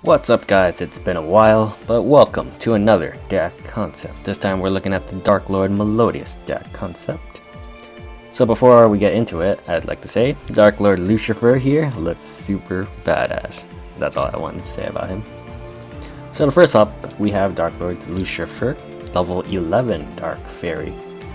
What's up guys, it's been a while, but welcome to another deck concept. This time we're looking at the Darklord Melodious deck concept. So before we get into it, I'd like to say, Darklord Lucifer here looks super badass. That's all I wanted to say about him. So first up, we have Darklord Lucifer, level 11 Dark Fairy,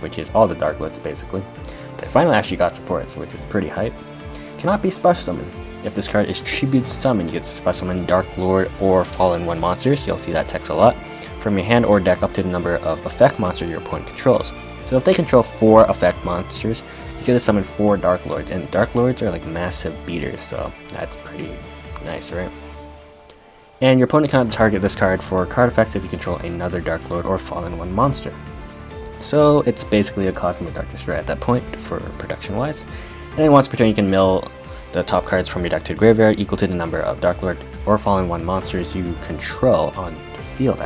which is all the Darklords basically. They finally actually got support, which is pretty hype. Cannot be special summoned. If this card is tribute summoned, you get to special summon Darklord or Fallen One monsters. You'll see that text a lot. From your hand or deck up to the number of effect monsters your opponent controls. So if they control 4 effect monsters, you get to summon 4 Darklords, and Darklords are like massive beaters, so that's pretty nice, right? And your opponent cannot target this card for card effects if you control another Darklord or Fallen One monster. So it's basically a Cosmic Dark Destroyer at that point for protection wise. And then once per turn you can mill the top cards from your deck to the graveyard equal to the number of Darklord or Fallen One monsters you control on the field,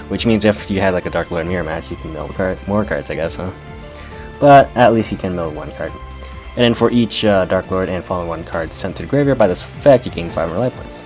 Which means if you had like a Darklord Mirror Mask, you can mill more cards, I guess, huh? But at least you can mill 1 card. And then for each Darklord and Fallen One card sent to the graveyard by this effect, you gain 5 more life points.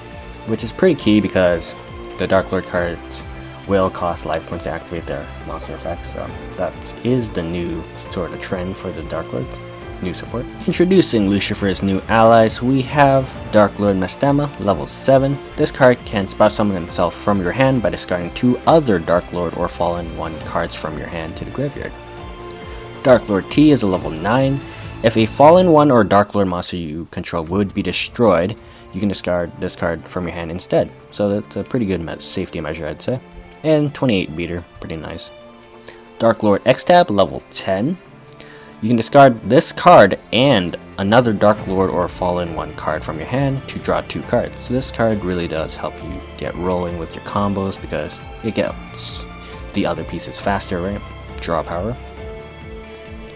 Which is pretty key because the Darklord cards will cost life points to activate their monster effects, so that is the new sort of trend for the Darklords. New support. Introducing Lucifer's new allies, we have Darklord Mastema, level 7. This card can special summon himself from your hand by discarding 2 other Darklord or Fallen One cards from your hand to the graveyard. Darklord T is a level 9. If a Fallen One or Darklord monster you control would be destroyed, you can discard this card from your hand instead. So that's a pretty good safety measure, I'd say. And 28 beater, pretty nice. Darklord X-Tab, level 10. You can discard this card and another Darklord or Fallen One card from your hand to draw 2 cards. So this card really does help you get rolling with your combos because it gets the other pieces faster, right? Draw power.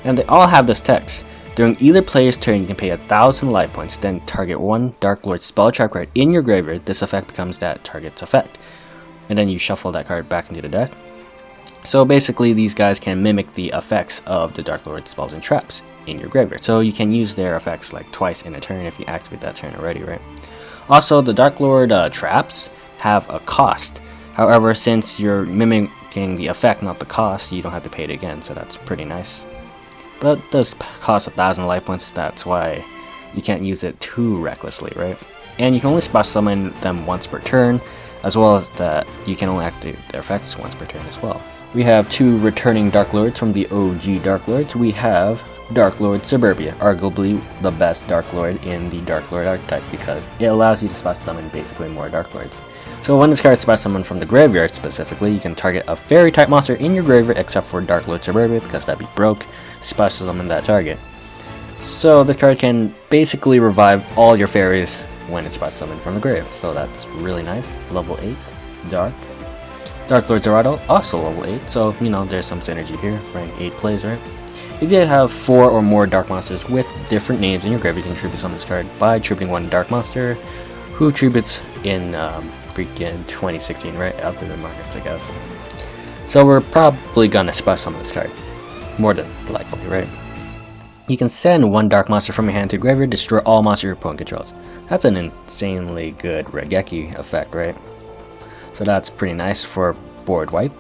And they all have this text. During either player's turn, you can pay 1,000 life points, then target 1 Darklord spell trap card in your graveyard. This effect becomes that target's effect. And then you shuffle that card back into the deck. So basically these guys can mimic the effects of the Darklord spells and traps in your graveyard. So you can use their effects like twice in a turn if you activate that turn already, right? Also, the Darklord traps have a cost. However, since you're mimicking the effect, not the cost, you don't have to pay it again, so that's pretty nice. But it does cost 1,000 life points, that's why you can't use it too recklessly, right? And you can only special summon them once per turn, as well as that you can only activate their effects once per turn as well. We have 2 returning Darklords from the OG Darklords. We have Darklord Suburbia, arguably the best Darklord in the Darklord archetype because it allows you to special summon basically more Darklords. So when this card is special summoned from the graveyard specifically, you can target a fairy type monster in your graveyard except for Darklord Suburbia because that'd be broke, special summon that target. So this card can basically revive all your fairies when it's special summoned from the grave, so that's really nice. Level 8, Dark. Darklord Zerato, also level 8, so you know there's some synergy here, rank 8 plays, right? If you have 4 or more dark monsters with different names in your graveyard, you can tribute summon this card by tributing 1 dark monster who tributes in freaking 2016, right? After the markets, I guess. So we're probably gonna special summon this card, more than likely, right? You can send 1 dark monster from your hand to graveyard, destroy all monsters your opponent controls. That's an insanely good Regeki effect, right? So that's pretty nice for board wipe.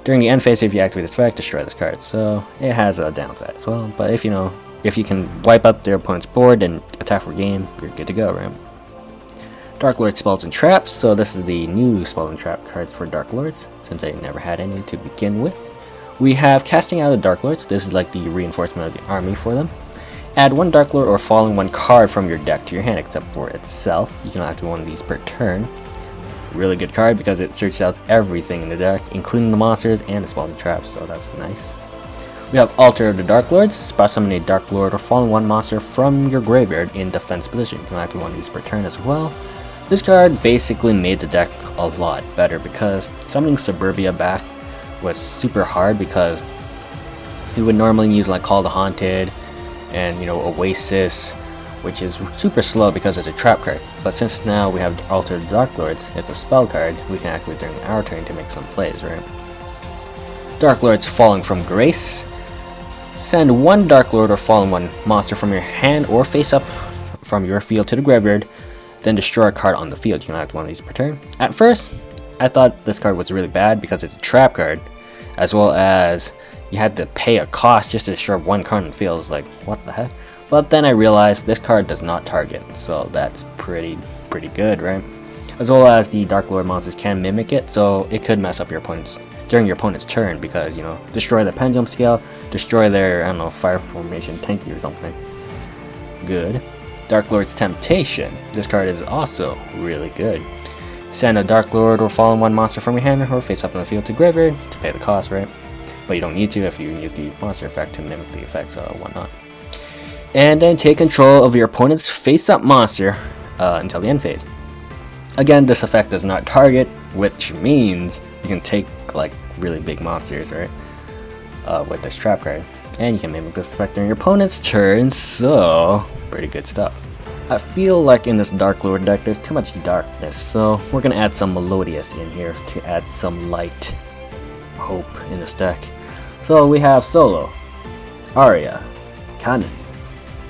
During the end phase, if you activate this effect, destroy this card. So it has a downside as well. But if you can wipe out their opponent's board and attack for game, you're good to go, right? Darklord Spells and Traps. So this is the new Spell and Trap cards for Darklords, since they never had any to begin with. We have Casting Out of Darklords. This is like the reinforcement of the army for them. Add 1 Darklord or Fallen One card from your deck to your hand except for itself. You can activate 1 of these per turn. Really good card because it searches out everything in the deck, including the monsters and the spells and traps, so that's nice. We have Altar of the Darklords. Special summon a Darklord or Fallen One monster from your graveyard in defense position. You can activate 1 of these per turn as well. This card basically made the deck a lot better because summoning Suburbia back was super hard because you would normally use like Call the Haunted and Oasis, which is super slow because it's a trap card. But since now we have Altar of the Darklords, it's a spell card, we can activate during our turn to make some plays, right? Darklords Falling from Grace. Send 1 Darklord or Fallen One monster from your hand or face up from your field to the graveyard. then destroy a card on the field. You can act one of these per turn. At first, I thought this card was really bad because it's a trap card, as well as you had to pay a cost just to destroy one card on the field. It's like, what the heck? But then I realized this card does not target, so that's pretty good, right? As well as the Darklord monsters can mimic it, so it could mess up your opponent's during your opponent's turn because, you know, destroy the pendulum scale, destroy their, I don't know, fire formation tanky or something. Good. Darklord's Temptation. This card is also really good. Send a Darklord or Fallen One monster from your hand or face up in the field to graveyard to pay the cost, right? But you don't need to if you use the monster effect to mimic the effects or whatnot. And then take control of your opponent's face-up monster until the end phase. Again, this effect does not target, which means you can take like really big monsters, right? With this trap card, and you can mimic this effect during your opponent's turn. So pretty good stuff. I feel like in this Darklord deck there's too much darkness, so we're gonna add some Melodious in here to add some light hope in this deck. So we have Solo, Aria, Cannon,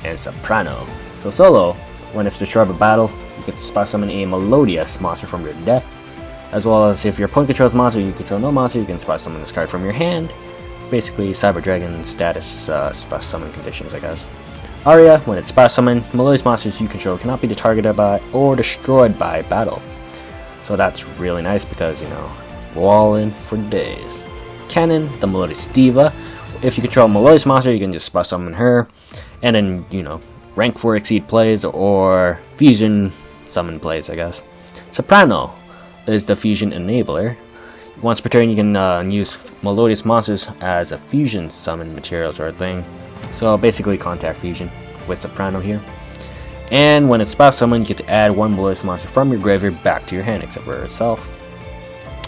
and Soprano. So Solo, when it's destroyed by battle, you can spell summon a Melodious monster from your deck. As well as if your opponent controls monster, you control no monster, you can spell summon this card from your hand. Basically, Cyber Dragon status spell summon conditions, I guess. Aria, when it's spell summoned, Melodious monsters you control cannot be targeted by or destroyed by battle. So that's really nice because, you know, walling for days. Cannon, the Melodious Diva. If you control a Melodious monster, you can just spell summon her. And then, you know, rank 4 exceed plays or fusion summon plays, I guess. Soprano is the fusion enabler. Once per turn you can use Melodious monsters as a fusion summon material sort of thing. So basically contact fusion with Soprano here. And when it's spell summoned, you get to add one Melodious monster from your graveyard back to your hand except for itself.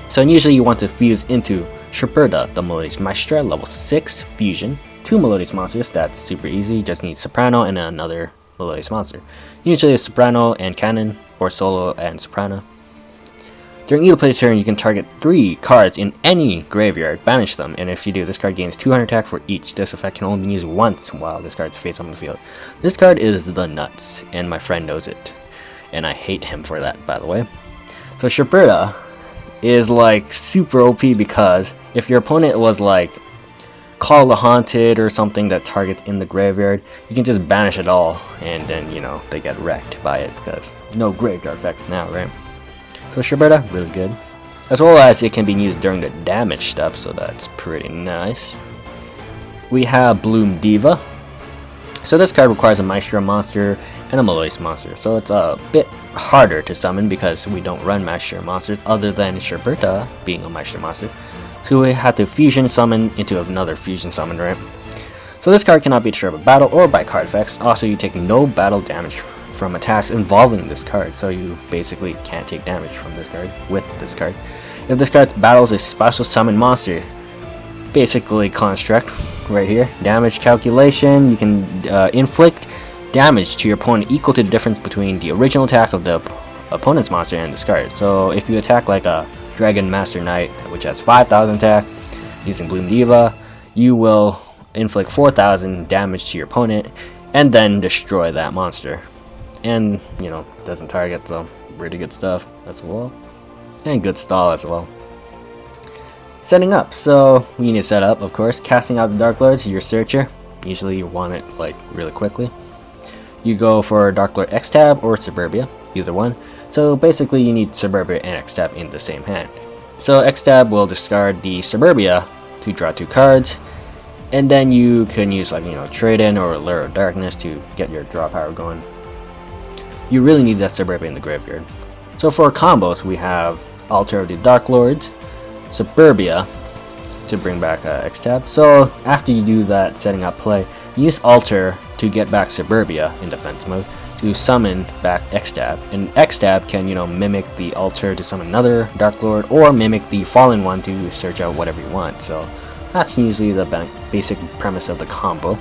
So usually you want to fuse into Sherberta, the Melodious Maestra, level 6 fusion. 2 Melodious monsters, that's super easy, you just need Soprano and another Melodious monster. Usually it's Soprano and Cannon, or Solo and Soprano. During either player's turn, you can target 3 cards in any graveyard, banish them, and if you do, this card gains 200 attack for each. This effect can only be used once while this card's face on the field. This card is the nuts, and my friend knows it. And I hate him for that, by the way. So Sherberta is like super OP because if your opponent was like Call the Haunted or something that targets in the graveyard, you can just banish it all, and then, you know, they get wrecked by it because no graveyard effects now, right? So Sherberta, really good. As well as it can be used during the damage step, so that's pretty nice. We have Bloom Diva. So this card requires a Maestro monster and a Melodious monster, so it's a bit harder to summon because we don't run Maestro monsters other than Sherberta being a Maestro monster. So we have to fusion summon into another fusion summon, right? So this card cannot be destroyed by battle or by card effects. Also, you take no battle damage from attacks involving this card, so you basically can't take damage from this card with this card. If this card battles a special summon monster, basically construct right here, damage calculation, you can inflict damage to your opponent equal to the difference between the original attack of the opponent's monster and this card. So if you attack like a Dragon Master Knight, which has 5,000 attack, using Bloom Diva, you will inflict 4,000 damage to your opponent and then destroy that monster. And, you know, doesn't target, so pretty good stuff as well. And good stall as well. Setting up, so we need to set up, of course. Casting out the Darklords, your searcher. Usually you want it like really quickly. You go for Darklord X-Tab or Suburbia, either one. So basically you need Suburbia and X-Tab in the same hand. So X-Tab will discard the Suburbia to draw 2 cards. And then you can use, like, you know, Trade-In or Lure of Darkness to get your draw power going. You really need that Suburbia in the graveyard. So for combos, we have Altar of the Darklords, Suburbia to bring back X-Tab. So after you do that setting up play, use Altar to get back Suburbia in defense mode to summon back X-Tab. And X-Tab can, you know, mimic the Altar to summon another Darklord or mimic the Fallen One to search out whatever you want. So that's usually the basic premise of the combo.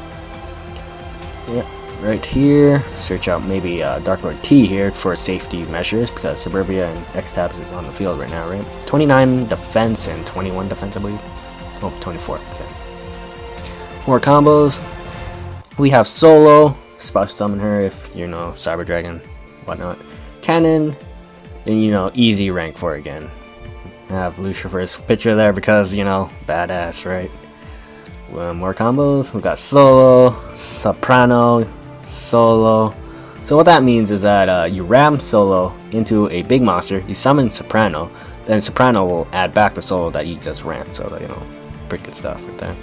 Yeah. Right here, search out maybe Darklord T here for safety measures because Suburbia and X-Tabs is on the field right now, right? 29 defense and 21 defense, I believe. Oh, 24. Okay. More combos. We have Solo. Special summon her if, you know, Cyber Dragon, whatnot. cannon, and you know, easy rank 4 again. I have Lucifer's picture there because, you know, badass, right? More combos. We got solo, soprano, solo. So what that means is that you ram solo into a big monster, you summon soprano, then soprano will add back the solo that you just ran. So that, you know, pretty good stuff right there.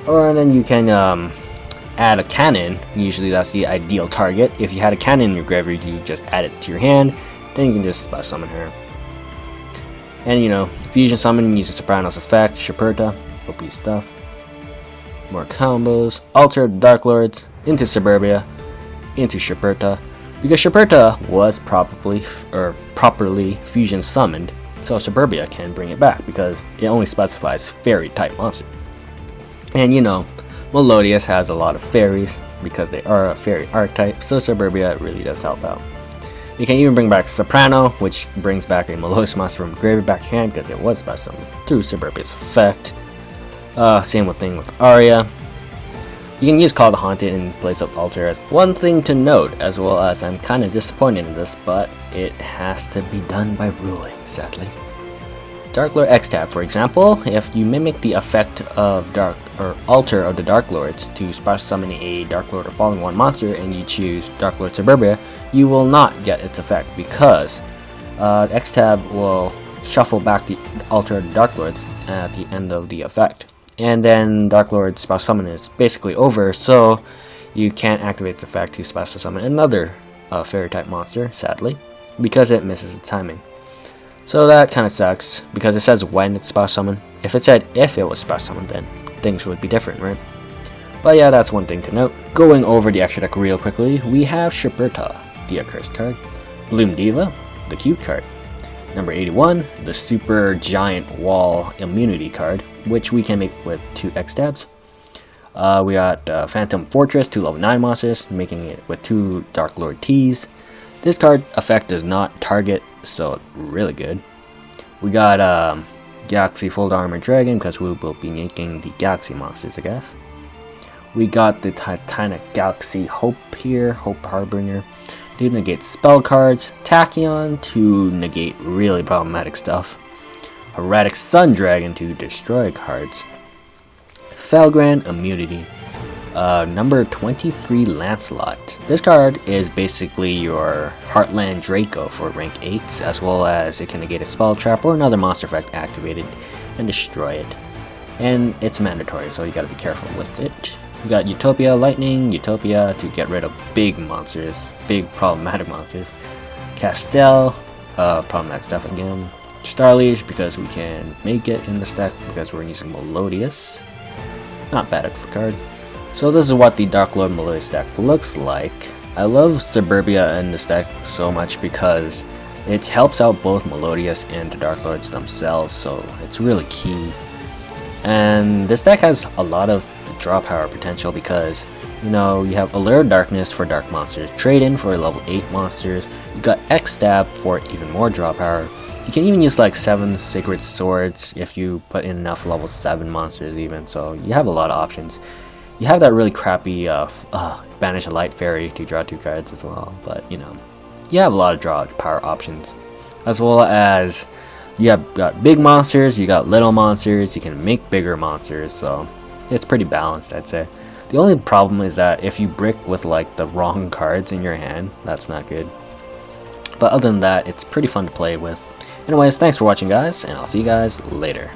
Or then you can add a cannon. Usually that's the ideal target. If you had a cannon in your graveyard, you just add it to your hand, then you can just summon her. And you know, fusion summon using soprano's effect, Shaperta, OP stuff. More combos. Alter Darklords into Suburbia, into Shaperta, because Shaperta was properly fusion summoned, so Suburbia can bring it back because it only specifies fairy type monster. And you know, Melodious has a lot of fairies because they are a fairy archetype, so Suburbia really does help out. You can even bring back Soprano, which brings back a Melodious monster from graveyard back hand because it was special through Suburbia's effect. Same thing with Aria. You can use Call the Haunted in place of Alter. One thing to note, as well as I'm kind of disappointed in this, but it has to be done by ruling, sadly. Darklord X-Tab, for example, if you mimic the effect of Alter of the Darklords to special summon a Darklord or Falling One monster and you choose Darklord Suburbia, you will not get its effect because X-Tab will shuffle back the Alter of the Darklords at the end of the effect. And then Darklord special summon is basically over, so you can't activate the effect to special summon another fairy type monster, sadly, because it misses the timing. So that kind of sucks, because it says when it's special summon. If it said if it was special summon, then things would be different, right? But yeah, that's one thing to note. Going over the extra deck real quickly, we have Shaperta, the Accursed card, Bloom Diva, the Cute card, number 81, the Super Giant Wall Immunity card, which we can make with 2 X-Tabs. We got Phantom Fortress, 2 level 9 monsters, making it with 2 Darklord Ts. This card effect does not target, so really good. We got Galaxy Full Armor Dragon, because we will be making the Galaxy monsters, I guess. We got the Titanic Galaxy Hope here, Hope Harbinger, to negate spell cards, Tachyon to negate really problematic stuff, Erratic Sun Dragon to destroy cards, Felgrand Immunity, number 23 Lancelot. This card is basically your Heartland Draco for rank 8s, as well as it can negate a spell trap or another monster effect activated and destroy it. And it's mandatory, so you gotta be careful with it. You got Utopia Lightning, Utopia to get rid of big monsters, big problematic monsters. Castel, problematic stuff again. Starliege, because we can make it in this deck because we're using Melodious. Not bad at the card. So this is what the Darklord Melodious deck looks like. I love Suburbia in this deck so much because it helps out both Melodious and the Darklords themselves, so it's really key. And this deck has a lot of draw power potential because, you know, you have Allure Darkness for dark monsters, Trade In for level 8 monsters, you got X-Stab for even more draw power. You can even use like 7 Sacred Swords if you put in enough level 7 monsters even, so you have a lot of options. You have that really crappy Banish a Light Fairy to draw 2 cards as well, but you know, you have a lot of draw power options. As well as you have got big monsters, you got little monsters, you can make bigger monsters, so it's pretty balanced, I'd say. The only problem is that if you brick with like the wrong cards in your hand, that's not good. But other than that, it's pretty fun to play with. Anyways, thanks for watching guys, and I'll see you guys later.